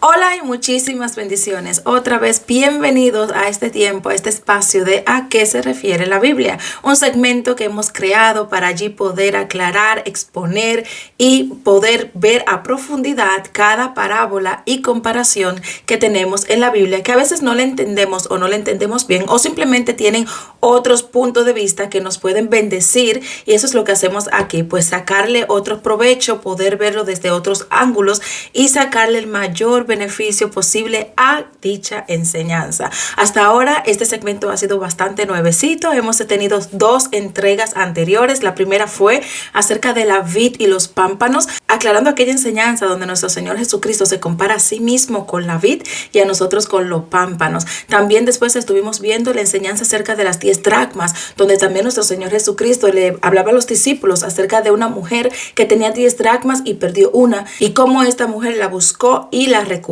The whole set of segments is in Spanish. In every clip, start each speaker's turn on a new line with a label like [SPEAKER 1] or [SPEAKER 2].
[SPEAKER 1] Hola y muchísimas bendiciones. Otra vez bienvenidos a este tiempo, a este espacio de ¿A qué se refiere la Biblia? Un segmento que hemos creado para allí poder aclarar, exponer y poder ver a profundidad cada parábola y comparación que tenemos en la Biblia, que a veces no la entendemos o no la entendemos bien o simplemente tienen otros puntos de vista que nos pueden bendecir, y eso es lo que hacemos aquí, pues sacarle otro provecho, poder verlo desde otros ángulos y sacarle el mayor beneficio posible a dicha enseñanza. Hasta ahora este segmento ha sido bastante nuevecito. Hemos tenido 2 entregas anteriores. La primera fue acerca de la vid y los pámpanos, aclarando aquella enseñanza donde nuestro Señor Jesucristo se compara a sí mismo con la vid y a nosotros con los pámpanos. También después estuvimos viendo la enseñanza acerca de las 10 dracmas, donde también nuestro Señor Jesucristo le hablaba a los discípulos acerca de una mujer que tenía 10 dracmas y perdió una, y cómo esta mujer la buscó y la recuperó.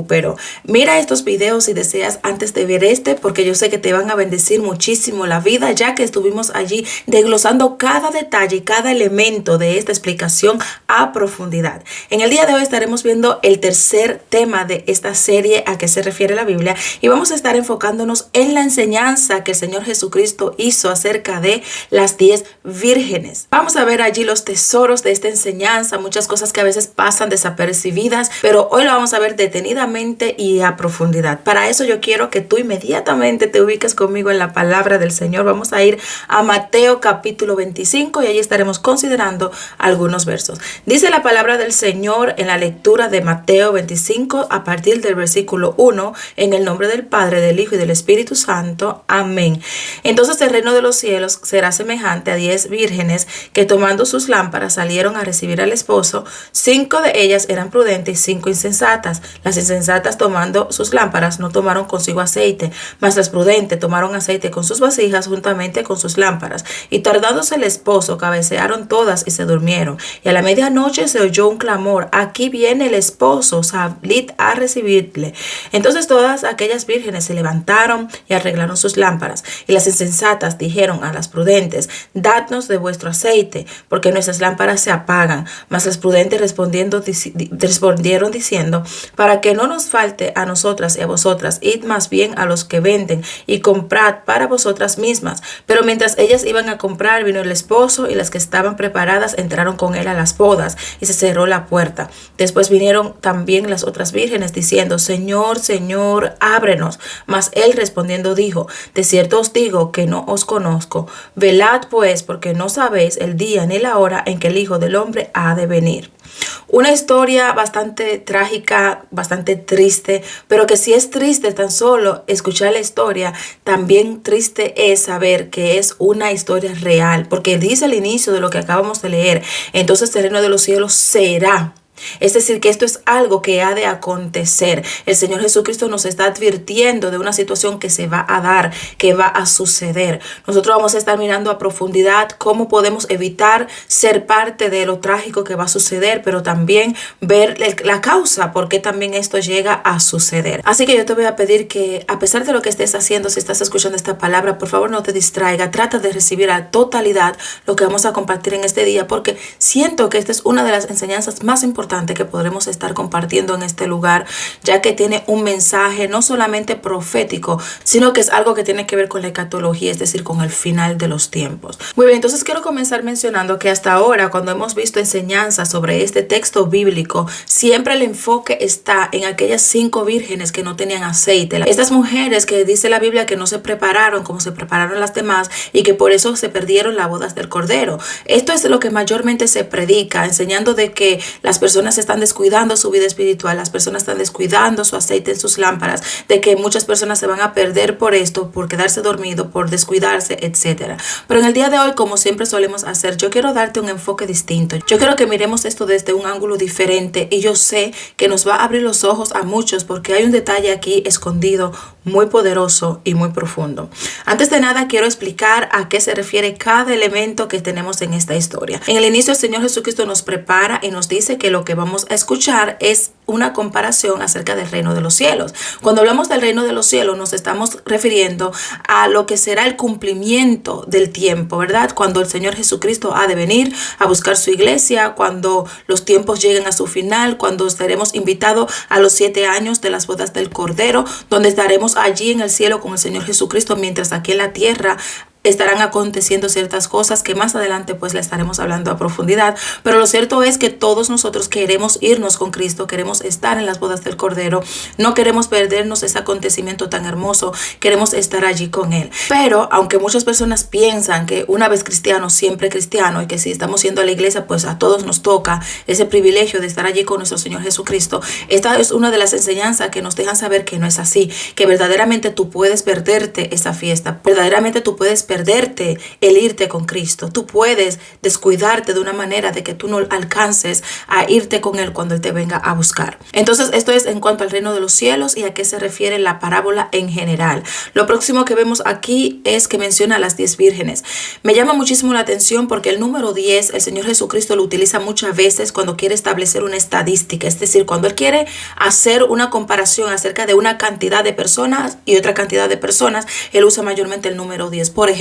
[SPEAKER 1] Mira estos videos si deseas antes de ver porque yo sé que te van a bendecir muchísimo la vida, ya que estuvimos allí desglosando cada detalle y cada elemento de esta explicación a profundidad. En el día de hoy estaremos viendo el tercer tema de esta serie a qué se refiere la Biblia, y vamos a estar enfocándonos en la enseñanza que el Señor Jesucristo hizo acerca de las 10 vírgenes. Vamos a ver allí los tesoros de esta enseñanza, muchas cosas que a veces pasan desapercibidas, pero hoy lo vamos a ver detenidamente y a profundidad. Para eso yo quiero que tú inmediatamente te ubiques conmigo en la palabra del Señor. Vamos a ir a Mateo capítulo 25 y allí estaremos considerando algunos versos. Dice la palabra del Señor en la lectura de Mateo 25 a partir del versículo 1, en el nombre del Padre, del Hijo y del Espíritu Santo. Amén. Entonces el reino de los cielos será semejante a 10 vírgenes que, tomando sus lámparas, salieron a recibir al esposo. 5 de ellas eran prudentes y 5 insensatas. Las insensatas, tomando sus lámparas, no tomaron consigo aceite, mas las prudentes tomaron aceite con sus vasijas juntamente con sus lámparas. Y tardándose el esposo, cabecearon todas y se durmieron. Y a la medianoche se oyó un clamor: aquí viene el esposo, salid a recibirle. Entonces todas aquellas vírgenes se levantaron y arreglaron sus lámparas. Y las insensatas dijeron a las prudentes: dadnos de vuestro aceite, porque nuestras lámparas se apagan. Mas las prudentes respondieron diciendo: para que no nos falte a nosotras y a vosotras, id más bien a los que venden y comprad para vosotras mismas. Pero mientras ellas iban a comprar, vino el esposo, y las que estaban preparadas entraron con él a las bodas, y se cerró la puerta. Después vinieron también las otras vírgenes diciendo: Señor, Señor, ábrenos. Mas él respondiendo dijo: de cierto os digo que no os conozco. Velad pues, porque no sabéis el día ni la hora en que el Hijo del Hombre ha de venir. Una historia bastante trágica, bastante triste, pero que si es triste tan solo escuchar la historia, también triste es saber que es una historia real, porque dice al inicio de lo que acabamos de leer: entonces el reino de los cielos será. Es decir, que esto es algo que ha de acontecer. El Señor Jesucristo nos está advirtiendo de una situación que se va a dar, que va a suceder. Nosotros vamos a estar mirando a profundidad cómo podemos evitar ser parte de lo trágico que va a suceder, pero también ver la causa, por qué también esto llega a suceder. Así que yo te voy a pedir que, a pesar de lo que estés haciendo, si estás escuchando esta palabra, por favor no te distraiga. Trata de recibir a totalidad lo que vamos a compartir en este día, porque siento que esta es una de las enseñanzas más importantes que podremos estar compartiendo en este lugar, ya que tiene un mensaje no solamente profético, sino que es algo que tiene que ver con la escatología, es decir, con el final de los tiempos. Muy bien, entonces quiero comenzar mencionando que hasta ahora, cuando hemos visto enseñanzas sobre este texto bíblico, siempre el enfoque está en aquellas 5 vírgenes que no tenían aceite. Estas mujeres que dice la Biblia que no se prepararon como se prepararon las demás y que por eso se perdieron las bodas del Cordero. Esto es lo que mayormente se predica, enseñando de que las personas están descuidando su vida espiritual, las personas están descuidando su aceite en sus lámparas, de que muchas personas se van a perder por esto, por quedarse dormido, por descuidarse, etc. Pero en el día de hoy, como siempre solemos hacer, yo quiero darte un enfoque distinto. Yo quiero que miremos esto desde un ángulo diferente, y yo sé que nos va a abrir los ojos a muchos, porque hay un detalle aquí escondido muy poderoso y muy profundo. Antes de nada, quiero explicar a qué se refiere cada elemento que tenemos en esta historia. En el inicio, el Señor Jesucristo nos prepara y nos dice que lo lo que vamos a escuchar es una comparación acerca del reino de los cielos. Cuando hablamos del reino de los cielos nos estamos refiriendo a lo que será el cumplimiento del tiempo, ¿verdad? Cuando el Señor Jesucristo ha de venir a buscar su iglesia, cuando los tiempos lleguen a su final, cuando seremos invitados a los 7 años de las bodas del Cordero, donde estaremos allí en el cielo con el Señor Jesucristo, mientras aquí en la tierra estarán aconteciendo ciertas cosas que más adelante pues le estaremos hablando a profundidad. Pero lo cierto es que todos nosotros queremos irnos con Cristo, queremos estar en las bodas del Cordero, no queremos perdernos ese acontecimiento tan hermoso, queremos estar allí con Él. Pero aunque muchas personas piensan que una vez cristiano, siempre cristiano, y que si estamos yendo a la iglesia pues a todos nos toca ese privilegio de estar allí con nuestro Señor Jesucristo, esta es una de las enseñanzas que nos dejan saber que no es así, que verdaderamente tú puedes perderte esa fiesta, verdaderamente tú puedes perderte el irte con Cristo. Tú puedes descuidarte de una manera de que tú no alcances a irte con Él cuando Él te venga a buscar. Entonces, esto es en cuanto al reino de los cielos y a qué se refiere la parábola en general. Lo próximo que vemos aquí es que menciona a las 10 vírgenes. Me llama muchísimo la atención porque el número 10, el Señor Jesucristo lo utiliza muchas veces cuando quiere establecer una estadística, es decir, cuando Él quiere hacer una comparación acerca de una cantidad de personas y otra cantidad de personas, Él usa mayormente el número 10. Por ejemplo,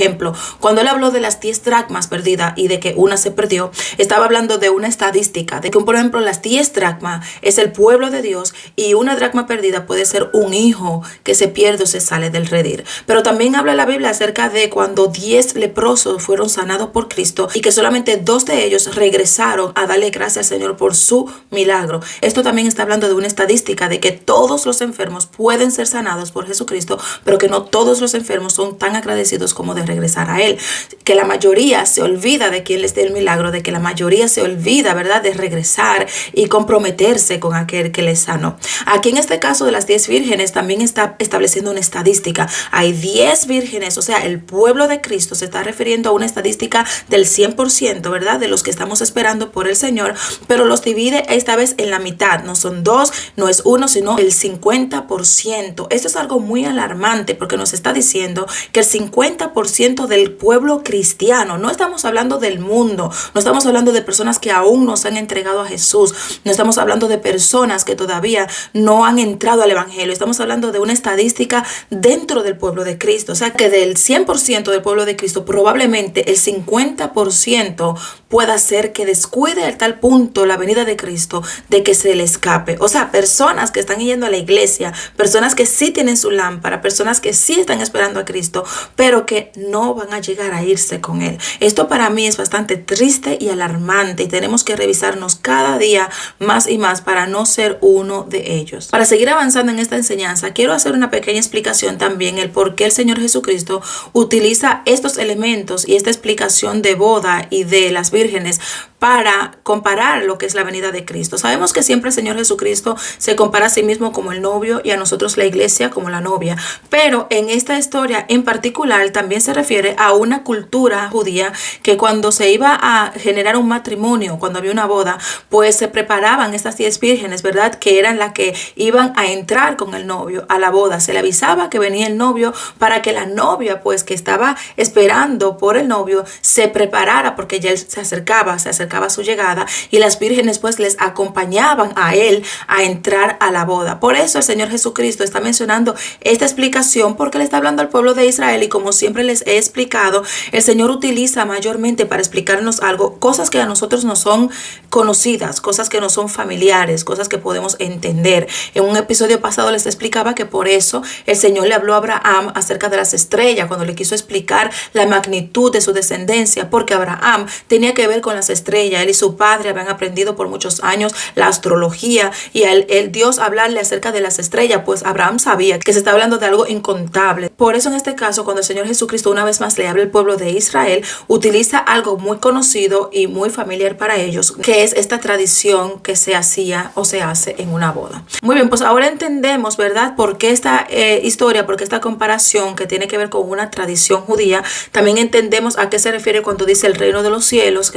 [SPEAKER 1] cuando Él habló de las 10 dracmas perdidas y de que una se perdió, estaba hablando de una estadística, de que por ejemplo las 10 dracmas es el pueblo de Dios y una dracma perdida puede ser un hijo que se pierde o se sale del redil. Pero también habla la Biblia acerca de cuando 10 leprosos fueron sanados por Cristo y que solamente 2 de ellos regresaron a darle gracias al Señor por su milagro. Esto también está hablando de una estadística de que todos los enfermos pueden ser sanados por Jesucristo, pero que no todos los enfermos son tan agradecidos como de regresar a Él, que la mayoría se olvida de quien les dé el milagro, de que la mayoría se olvida, ¿verdad?, de regresar y comprometerse con aquel que les sanó. Aquí en este caso de las 10 vírgenes también está estableciendo una estadística. Hay 10 vírgenes, o sea, el pueblo de Cristo se está refiriendo a una estadística del 100%, ¿verdad?, de los que estamos esperando por el Señor, pero los divide esta vez en la mitad. No son 2, no es 1, sino el 50%. Esto es algo muy alarmante porque nos está diciendo que el 50% del pueblo cristiano, no estamos hablando del mundo, no estamos hablando de personas que aún no se han entregado a Jesús, no estamos hablando de personas que todavía no han entrado al evangelio, estamos hablando de una estadística dentro del pueblo de Cristo. O sea que del 100% del pueblo de Cristo, probablemente el 50% pueda ser que descuide a tal punto la venida de Cristo de que se le escape. O sea, personas que están yendo a la iglesia, personas que sí tienen su lámpara, personas que sí están esperando a Cristo, pero que no van a llegar a irse con Él. Esto para mí es bastante triste y alarmante y tenemos que revisarnos cada día más y más para no ser uno de ellos. Para seguir avanzando en esta enseñanza, quiero hacer una pequeña explicación también el por qué el Señor Jesucristo utiliza estos elementos y esta explicación de boda y de las vírgenes para comparar lo que es la venida de Cristo. Sabemos que siempre el Señor Jesucristo se compara a sí mismo como el novio y a nosotros la iglesia como la novia, pero en esta historia en particular también se refiere a una cultura judía que cuando se iba a generar un matrimonio, cuando había una boda, pues se preparaban estas 10 vírgenes, ¿verdad?, que eran las que iban a entrar con el novio a la boda. Se le avisaba que venía el novio para que la novia, pues que estaba esperando por el novio, se preparara porque ya él se acercaba a su llegada, y las vírgenes pues les acompañaban a él a entrar a la boda. Por eso el Señor Jesucristo está mencionando esta explicación, porque le está hablando al pueblo de Israel, y como siempre les he explicado, el Señor utiliza mayormente para explicarnos algo, cosas que a nosotros no son conocidas, cosas que no son familiares, cosas que podemos entender. En un episodio pasado les explicaba que por eso el Señor le habló a Abraham acerca de las estrellas, cuando le quiso explicar la magnitud de su descendencia, porque Abraham tenía que ver con las estrellas. Él y su padre habían aprendido por muchos años la astrología, y el Dios hablarle acerca de las estrellas, pues Abraham sabía que se está hablando de algo incontable. Por eso en este caso, cuando el Señor Jesucristo una vez más le habla al pueblo de Israel, utiliza algo muy conocido y muy familiar para ellos, que es esta tradición que se hacía o se hace en una boda. Muy bien, pues ahora entendemos, ¿verdad?, por qué esta historia, por qué esta comparación que tiene que ver con una tradición judía. También entendemos a qué se refiere cuando dice el reino de los cielos,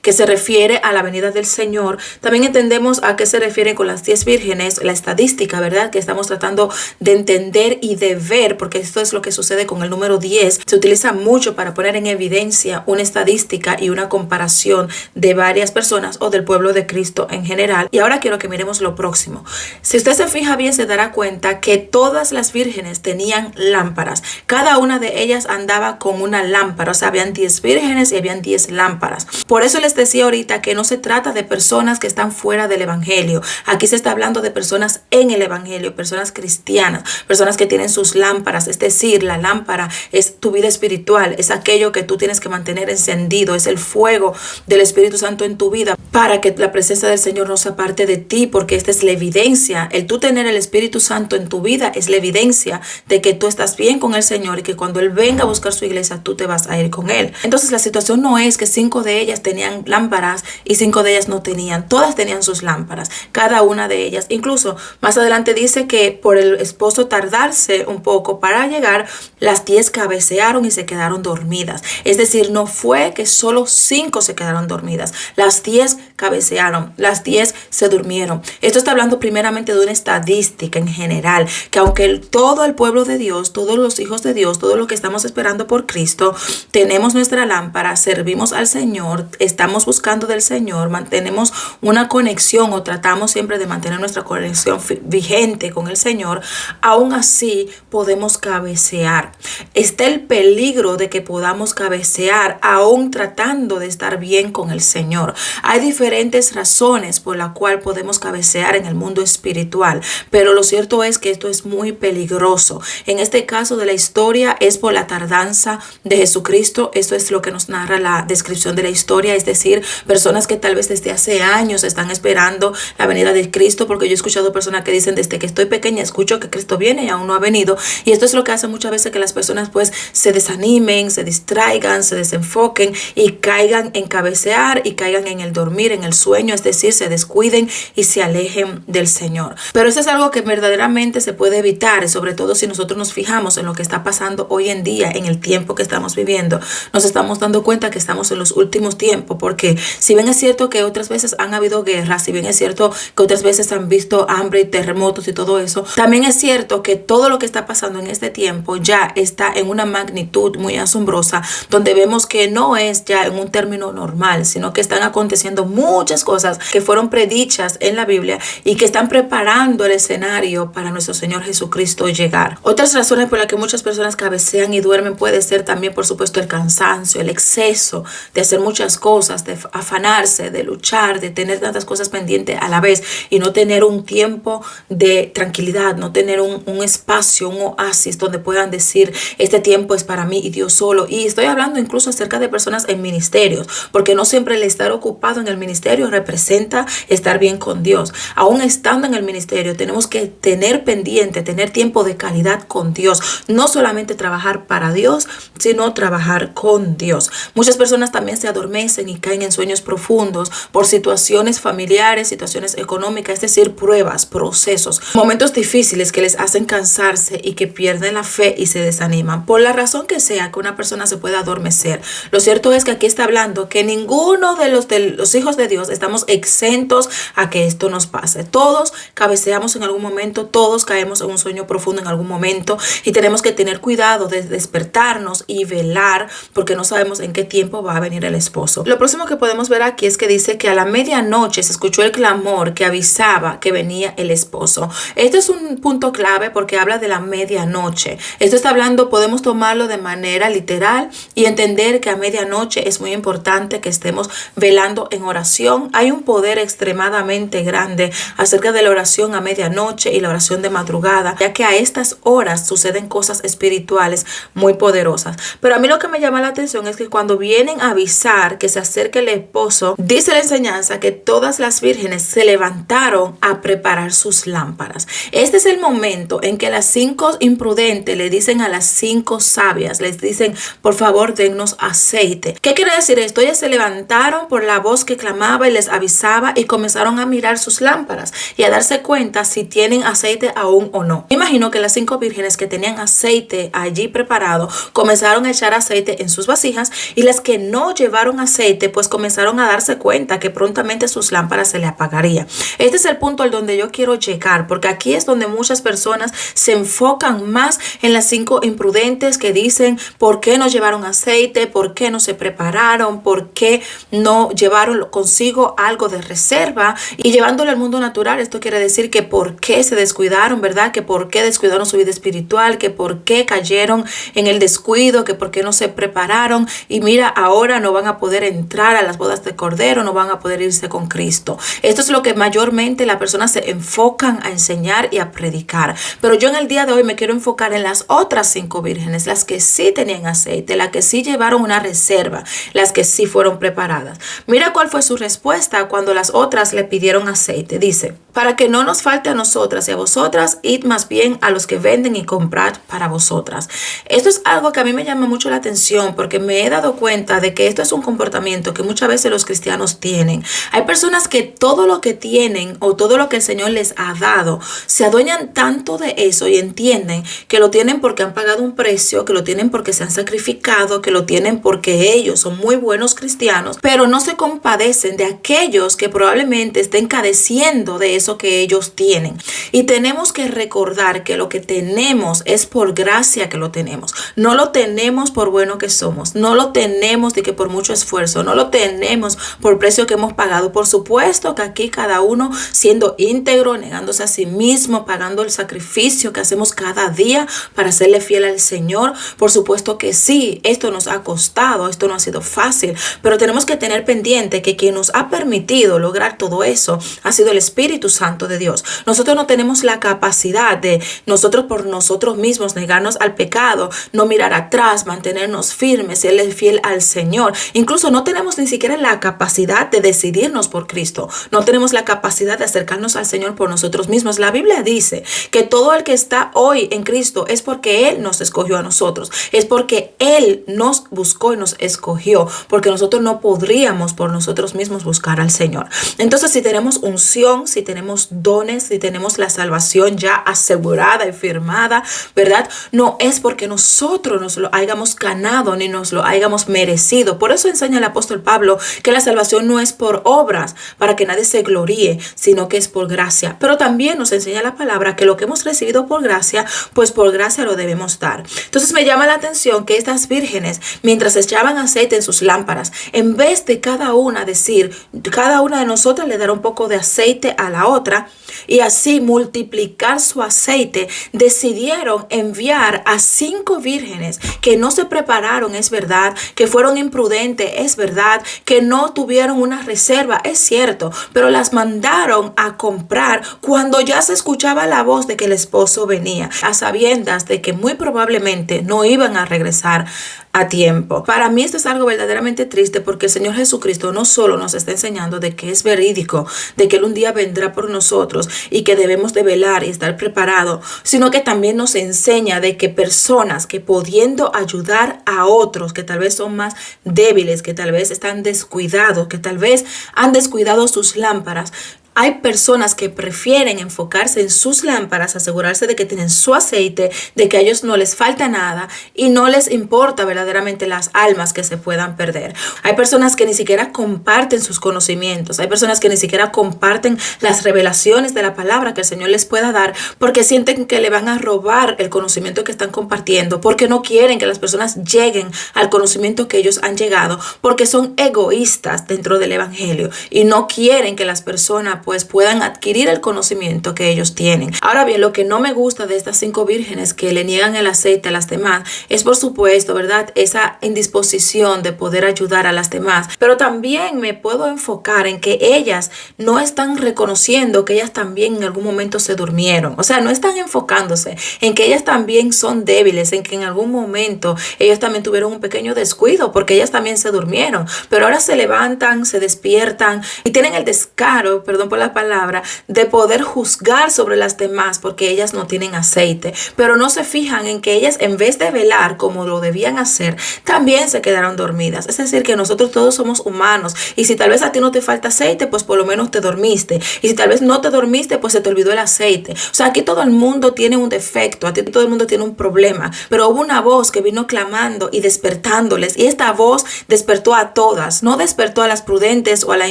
[SPEAKER 1] que se refiere a la venida del Señor. También entendemos a qué se refiere con las 10 vírgenes, la estadística, ¿verdad? Que estamos tratando de entender y de ver, porque esto es lo que sucede con el número 10. Se utiliza mucho para poner en evidencia una estadística y una comparación de varias personas o del pueblo de Cristo en general. Y ahora quiero que miremos lo próximo. Si usted se fija bien, se dará cuenta que todas las vírgenes tenían lámparas. Cada una de ellas andaba con una lámpara. O sea, habían 10 vírgenes y habían 10 lámparas. Por eso les decía ahorita que no se trata de personas que están fuera del evangelio. Aquí se está hablando de personas en el evangelio, personas cristianas, personas que tienen sus lámparas. Es decir, la lámpara es tu vida espiritual, es aquello que tú tienes que mantener encendido, es el fuego del Espíritu Santo en tu vida para que la presencia del Señor no se aparte de ti, porque esta es la evidencia. El tú tener el Espíritu Santo en tu vida es la evidencia de que tú estás bien con el Señor y que cuando Él venga a buscar su iglesia, tú te vas a ir con Él. Entonces la situación no es que 5 de ellas tenían lámparas y 5 de ellas no tenían. Todas tenían sus lámparas, cada una de ellas. Incluso más adelante dice que por el esposo tardarse un poco para llegar, las 10 cabecearon y se quedaron dormidas. Es decir, no fue que solo 5 se quedaron dormidas. Las 10 cabecearon, las 10 se durmieron. Esto está hablando primeramente de una estadística en general, que aunque todo el pueblo de Dios, todos los hijos de Dios, todo lo que estamos esperando por Cristo, tenemos nuestra lámpara, servimos al Señor, estamos buscando del Señor, mantenemos una conexión o tratamos siempre de mantener nuestra conexión vigente con el Señor, aún así podemos cabecear. Está el peligro de que podamos cabecear aún tratando de estar bien con el Señor. Hay diferentes razones por la cual podemos cabecear en el mundo espiritual, pero lo cierto es que esto es muy peligroso. En este caso de la historia es por la tardanza de Jesucristo. Esto es lo que nos narra la descripción de la historia, es decir, personas que tal vez desde hace años están esperando la venida de Cristo, porque yo he escuchado personas que dicen desde que estoy pequeña escucho que Cristo viene y aún no ha venido, y esto es lo que hace muchas veces que las personas pues se desanimen, se distraigan, se desenfoquen y caigan en cabecear y caigan en el dormir, en el sueño, es decir, se descuiden y se alejen del Señor. Pero eso es algo que verdaderamente se puede evitar, sobre todo si nosotros nos fijamos en lo que está pasando hoy en día, en el tiempo que estamos viviendo. Nos estamos dando cuenta que estamos en los últimos tiempos, porque si bien es cierto que otras veces han habido guerras, si bien es cierto que otras veces han visto hambre y terremotos y todo eso, también es cierto que todo lo que está pasando en este tiempo ya está en una magnitud muy asombrosa, donde vemos que no es ya en un término normal, sino que están aconteciendo muchas cosas que fueron predichas en la Biblia y que están preparando el escenario para nuestro Señor Jesucristo llegar. Otras razones por las que muchas personas cabecean y duermen puede ser también, por supuesto, el cansancio, el exceso de hacer muchas cosas, de afanarse, de luchar, de tener tantas cosas pendientes a la vez y no tener un tiempo de tranquilidad, no tener un espacio, un oasis donde puedan decir, este tiempo es para mí y Dios solo. Y estoy hablando incluso acerca de personas en ministerios, porque no siempre el estar ocupado en el ministerio representa estar bien con Dios. Aún estando en el ministerio, tenemos que tener pendiente, tener tiempo de calidad con Dios. No solamente trabajar para Dios, sino trabajar con Dios. Muchas personas también se adormecen y caen en sueños profundos por situaciones familiares, situaciones económicas, es decir, pruebas, procesos, momentos difíciles que les hacen cansarse y que pierden la fe y se desaniman. Por la razón que sea que una persona se pueda adormecer, lo cierto es que aquí está hablando que ninguno de los hijos de Dios estamos exentos a que esto nos pase. Todos cabeceamos en algún momento, todos caemos en un sueño profundo en algún momento y tenemos que tener cuidado de despertarnos y velar, porque no sabemos en qué tiempo va a venir el esposo. Lo próximo que podemos ver aquí es que dice que a la medianoche se escuchó el clamor que avisaba que venía el esposo. Este es un punto clave porque habla de la medianoche. Esto está hablando, podemos tomarlo de manera literal y entender que a medianoche es muy importante que estemos velando en oración. Hay un poder extremadamente grande acerca de la oración a medianoche y la oración de madrugada, ya que a estas horas suceden cosas espirituales muy poderosas. Pero a mí lo que me llama la atención es que cuando vienen a avisar que se acerque el esposo, dice la enseñanza que todas las vírgenes se levantaron a preparar sus lámparas. Este es el momento en que las 5 imprudentes le dicen a las 5 sabias, les dicen, por favor, dennos aceite. ¿Qué quiere decir esto? Ellas se levantaron por la voz que reclamaba y les avisaba y comenzaron a mirar sus lámparas y a darse cuenta si tienen aceite aún o no. Me imagino que las 5 vírgenes que tenían aceite allí preparado comenzaron a echar aceite en sus vasijas, y las que no llevaron aceite pues comenzaron a darse cuenta que prontamente sus lámparas se le apagarían. Este es el punto al donde yo quiero llegar, porque aquí es donde muchas personas se enfocan más en las 5 imprudentes que dicen por qué no llevaron aceite, por qué no se prepararon, por qué no llevaron consigo algo de reserva. Y llevándolo al mundo natural, esto quiere decir que por qué se descuidaron, ¿verdad? Que por qué descuidaron su vida espiritual, que por qué cayeron en el descuido, que por qué no se prepararon, y mira, ahora no van a poder entrar a las bodas de Cordero, no van a poder irse con Cristo. Esto es lo que mayormente las personas se enfocan a enseñar y a predicar. Pero yo en el día de hoy me quiero enfocar en las otras 5 vírgenes, las que sí tenían aceite, las que sí llevaron una reserva, las que sí fueron preparadas. Mira cuál fue su respuesta cuando las otras le pidieron aceite. Dice: para que no nos falte a nosotras y a vosotras, id más bien a los que venden y comprad para vosotras. Esto es algo que a mí me llama mucho la atención, porque me he dado cuenta de que esto es un comportamiento que muchas veces los cristianos tienen. Hay personas que todo lo que tienen o todo lo que el Señor les ha dado, se adueñan tanto de eso y entienden que lo tienen porque han pagado un precio, que lo tienen porque se han sacrificado, que lo tienen porque ellos son muy buenos cristianos, pero no se compadecen de aquellos que probablemente estén careciendo de eso que ellos tienen. Y tenemos que recordar que lo que tenemos es por gracia que lo tenemos. No lo tenemos por bueno que somos, no lo tenemos de que por mucho esfuerzo, no lo tenemos por precio que hemos pagado. Por supuesto que aquí cada uno siendo íntegro, negándose a sí mismo, pagando el sacrificio que hacemos cada día para serle fiel al Señor. Por supuesto que sí, esto nos ha costado, esto no ha sido fácil, pero tenemos que tener pendiente que quien nos ha permitido lograr todo eso ha sido el Espíritu Santo de Dios. Nosotros no tenemos la capacidad de nosotros por nosotros mismos negarnos al pecado, no mirar atrás, mantenernos firmes, serle fiel al Señor. Incluso no tenemos ni siquiera la capacidad de decidirnos por Cristo. No tenemos la capacidad de acercarnos al Señor por nosotros mismos. La Biblia dice que todo el que está hoy en Cristo es porque Él nos escogió a nosotros. Es porque Él nos buscó y nos escogió. Porque nosotros no podríamos por nosotros mismos buscar al Señor. Entonces, si tenemos unción, si tenemos dones, si tenemos la salvación ya asegurada y firmada, ¿verdad? No es porque nosotros nos lo hayamos ganado ni nos lo hayamos merecido. Por eso enseña el apóstol Pablo que la salvación no es por obras para que nadie se gloríe, sino que es por gracia. Pero también nos enseña la palabra que lo que hemos recibido por gracia, pues por gracia lo debemos dar. Entonces me llama la atención que estas vírgenes, mientras echaban aceite en sus lámparas, en vez de cada una decir, cada una de nosotras le dará un poco de aceite a la otra y así multiplicar su aceite, decidieron enviar a 5 vírgenes que no se prepararon, es verdad, que fueron imprudentes, es verdad, que no tuvieron una reserva, es cierto, pero las mandaron a comprar cuando ya se escuchaba la voz de que el esposo venía, a sabiendas de que muy probablemente no iban a regresar a tiempo. Para mí esto es algo verdaderamente triste, porque el Señor Jesucristo no solo nos está enseñando de que es verídico, de que Él un día vendrá por nosotros y que debemos de velar y estar preparados, sino que también nos enseña de que personas que pudiendo ayudar a otros que tal vez son más débiles, que tal vez están descuidados, que tal vez han descuidado sus lámparas, hay personas que prefieren enfocarse en sus lámparas, asegurarse de que tienen su aceite, de que a ellos no les falta nada y no les importa verdaderamente las almas que se puedan perder. Hay personas que ni siquiera comparten sus conocimientos. Hay personas que ni siquiera comparten las revelaciones de la palabra que el Señor les pueda dar, porque sienten que le van a robar el conocimiento que están compartiendo, porque no quieren que las personas lleguen al conocimiento que ellos han llegado, porque son egoístas dentro del evangelio y no quieren que las personas pues puedan adquirir el conocimiento que ellos tienen. Ahora bien, lo que no me gusta de estas 5 vírgenes que le niegan el aceite a las demás es, por supuesto, ¿verdad?, esa indisposición de poder ayudar a las demás. Pero también me puedo enfocar en que ellas no están reconociendo que ellas también en algún momento se durmieron. O sea, no están enfocándose en que ellas también son débiles, en que en algún momento ellas también tuvieron un pequeño descuido, porque ellas también se durmieron. Pero ahora se levantan, se despiertan y tienen el descaro, perdón por la palabra, de poder juzgar sobre las demás porque ellas no tienen aceite, pero no se fijan en que ellas, en vez de velar como lo debían hacer, también se quedaron dormidas. Es decir, que nosotros todos somos humanos, y si tal vez a ti no te falta aceite, pues por lo menos te dormiste, y si tal vez no te dormiste, pues se te olvidó el aceite. O sea, aquí todo el mundo tiene un defecto, aquí todo el mundo tiene un problema, pero hubo una voz que vino clamando y despertándoles, y esta voz despertó a todas, no despertó a las prudentes o a las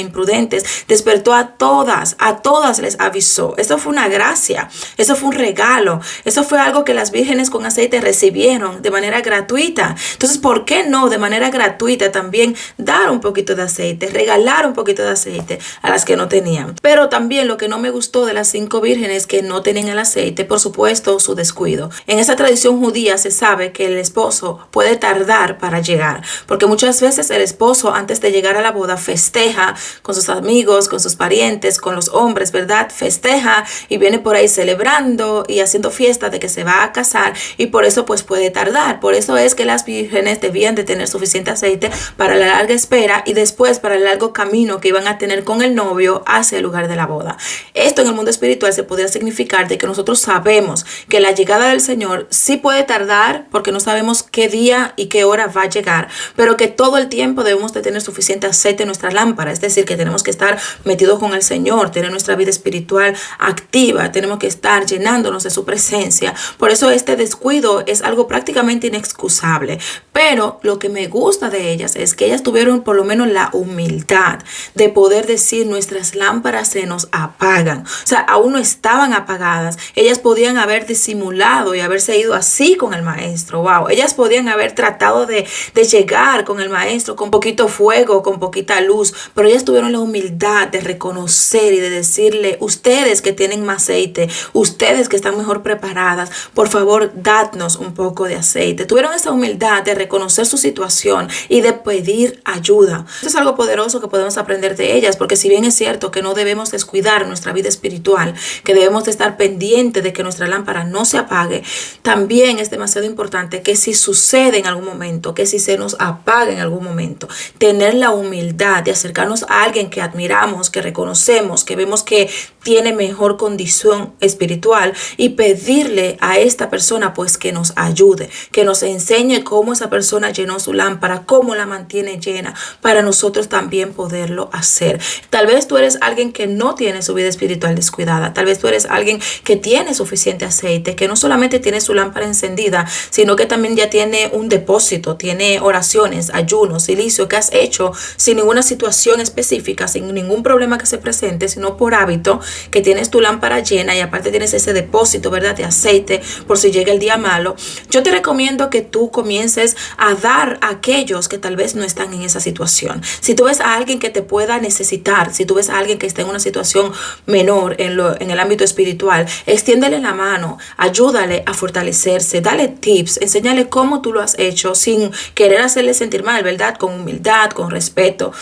[SPEAKER 1] imprudentes, despertó a todas les avisó. Eso fue una gracia, eso fue un regalo, eso fue algo que las vírgenes con aceite recibieron de manera gratuita. Entonces, ¿por qué no de manera gratuita también dar un poquito de aceite, regalar un poquito de aceite a las que no tenían? Pero también lo que no me gustó de las 5 vírgenes que no tenían el aceite, por supuesto, su descuido. En esa tradición judía se sabe que el esposo puede tardar para llegar, porque muchas veces el esposo antes de llegar a la boda festeja con sus amigos, con sus parientes, con los hombres, ¿verdad? Festeja y viene por ahí celebrando y haciendo fiesta de que se va a casar, y por eso pues puede tardar. Por eso es que las vírgenes debían de tener suficiente aceite para la larga espera y después para el largo camino que iban a tener con el novio hacia el lugar de la boda. Esto en el mundo espiritual se podría significar de que nosotros sabemos que la llegada del Señor sí puede tardar porque no sabemos qué día y qué hora va a llegar, pero que todo el tiempo debemos de tener suficiente aceite en nuestra lámpara. Es decir, que tenemos que estar metidos con el Señor, tener nuestra vida espiritual activa, tenemos que estar llenándonos de su presencia. Por eso este descuido es algo prácticamente inexcusable. Pero lo que me gusta de ellas es que ellas tuvieron por lo menos la humildad de poder decir: nuestras lámparas se nos apagan. O sea, aún no estaban apagadas. Ellas podían haber disimulado y haberse ido así con el maestro. Wow. Ellas podían haber tratado de llegar con el maestro con poquito fuego, con poquita luz, pero ellas tuvieron la humildad de reconocer y de decirle: ustedes que tienen más aceite, ustedes que están mejor preparadas, por favor, dadnos un poco de aceite. Tuvieron esa humildad de reconocer su situación y de pedir ayuda. Esto es algo poderoso que podemos aprender de ellas, porque si bien es cierto que no debemos descuidar nuestra vida espiritual, que debemos de estar pendientes de que nuestra lámpara no se apague, también es demasiado importante que si sucede en algún momento, que si se nos apaga en algún momento, tener la humildad de acercarnos a alguien que admiramos, que reconocemos, que vemos que tiene mejor condición espiritual, y pedirle a esta persona pues que nos ayude, que nos enseñe cómo esa persona llenó su lámpara, cómo la mantiene llena, para nosotros también poderlo hacer. Tal vez tú eres alguien que no tiene su vida espiritual descuidada, tal vez tú eres alguien que tiene suficiente aceite, que no solamente tiene su lámpara encendida, sino que también ya tiene un depósito, tiene oraciones, ayunos, silicio que has hecho sin ninguna situación específica, sin ningún problema que se presente, sino por hábito, que tienes tu lámpara llena y aparte tienes ese depósito, ¿verdad?, de aceite por si llega el día malo. Yo te recomiendo que tú comiences a dar a aquellos que tal vez no están en esa situación. Si tú ves a alguien que te pueda necesitar, si tú ves a alguien que está en una situación menor en el ámbito espiritual, extiéndele la mano, ayúdale a fortalecerse, dale tips, enséñale cómo tú lo has hecho sin querer hacerle sentir mal, ¿verdad?, con humildad, con respeto.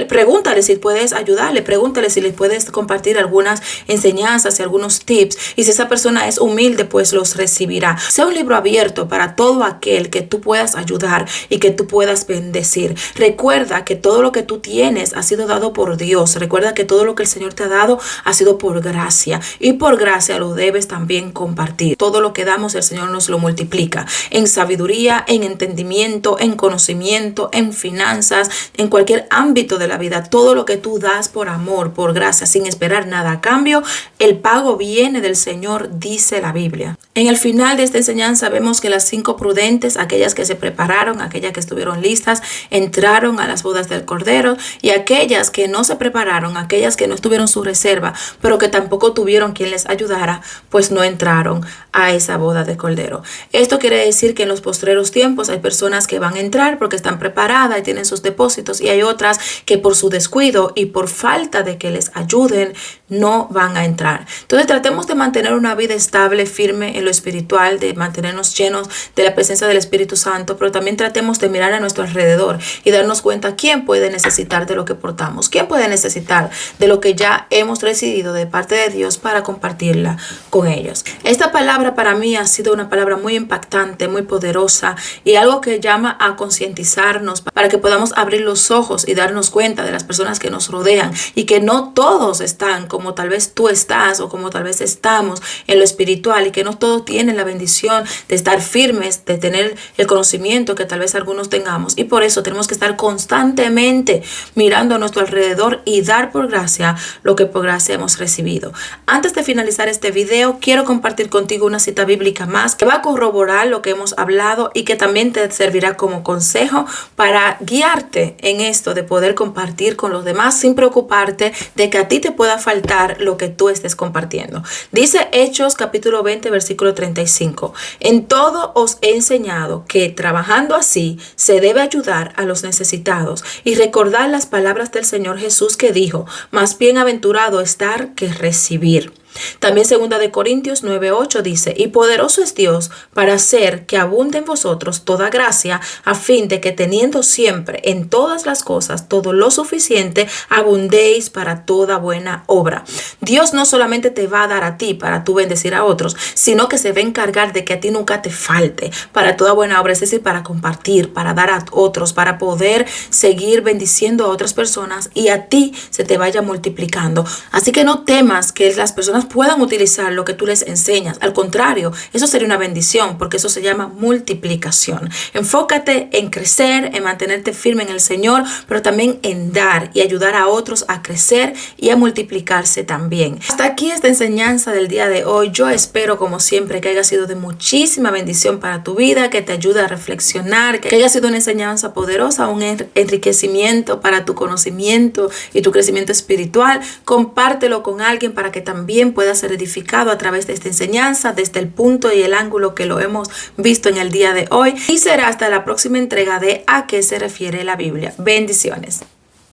[SPEAKER 1] Pregúntale si puedes ayudarle, pregúntale si le puedes compartir algunas enseñanzas y algunos tips, y si esa persona es humilde, pues los recibirá. Sea un libro abierto para todo aquel que tú puedas ayudar y que tú puedas bendecir. Recuerda que todo lo que tú tienes ha sido dado por Dios. Recuerda que todo lo que el Señor te ha dado ha sido por gracia, y por gracia lo debes también compartir. Todo lo que damos el Señor nos lo multiplica en sabiduría, en entendimiento, en conocimiento, en finanzas, en cualquier ámbito de la vida. Todo lo que tú das por amor, por gracia, sin esperar nada a cambio, el pago viene del Señor, dice la Biblia. En el final de esta enseñanza vemos que las 5 prudentes, aquellas que se prepararon, aquellas que estuvieron listas, entraron a las bodas del Cordero, y aquellas que no se prepararon, aquellas que no estuvieron su reserva, pero que tampoco tuvieron quien les ayudara, pues no entraron a esa boda del Cordero. Esto quiere decir que en los postreros tiempos hay personas que van a entrar porque están preparadas y tienen sus depósitos, y hay otras que por su descuido y por falta de que les ayuden no no van a entrar. Entonces tratemos de mantener una vida estable, firme en lo espiritual, de mantenernos llenos de la presencia del Espíritu Santo, pero también tratemos de mirar a nuestro alrededor y darnos cuenta quién puede necesitar de lo que portamos, quién puede necesitar de lo que ya hemos recibido de parte de Dios para compartirla con ellos. Esta palabra para mí ha sido una palabra muy impactante, muy poderosa y algo que llama a concientizarnos para que podamos abrir los ojos y darnos cuenta de las personas que nos rodean y que no todos están como tal vez tú estás o como tal vez estamos en lo espiritual y que no todos tienen la bendición de estar firmes, de tener el conocimiento que tal vez algunos tengamos, y por eso tenemos que estar constantemente mirando a nuestro alrededor y dar por gracia lo que por gracia hemos recibido. Antes de finalizar este video, quiero compartir contigo una cita bíblica más que va a corroborar lo que hemos hablado y que también te servirá como consejo para guiarte en esto de poder compartir con los demás sin preocuparte de que a ti te pueda faltar lo que tú estés compartiendo. Dice Hechos capítulo 20 versículo 35: en todo os he enseñado que trabajando así se debe ayudar a los necesitados y recordar las palabras del Señor Jesús que dijo: más bienaventurado es dar que recibir. También 2 de Corintios 9:8 dice: y poderoso es Dios para hacer que abunde en vosotros toda gracia, a fin de que teniendo siempre en todas las cosas todo lo suficiente, abundéis para toda buena obra. Dios no solamente te va a dar a ti para tú bendecir a otros, sino que se va a encargar de que a ti nunca te falte para toda buena obra, es decir, para compartir, para dar a otros, para poder seguir bendiciendo a otras personas y a ti se te vaya multiplicando. Así que no temas que las personas puedan utilizar lo que tú les enseñas. Al contrario, eso sería una bendición, porque eso se llama multiplicación. Enfócate en crecer, en mantenerte firme en el Señor, pero también en dar y ayudar a otros a crecer y a multiplicarse también. Hasta aquí esta enseñanza del día de hoy. Yo espero, como siempre, que haya sido de muchísima bendición para tu vida, que te ayude a reflexionar, que haya sido una enseñanza poderosa, un enriquecimiento para tu conocimiento y tu crecimiento espiritual. Compártelo con alguien para que también pueda ser edificado a través de esta enseñanza desde el punto y el ángulo que lo hemos visto en el día de hoy. Y será hasta la próxima entrega de ¿A qué se refiere la Biblia? Bendiciones.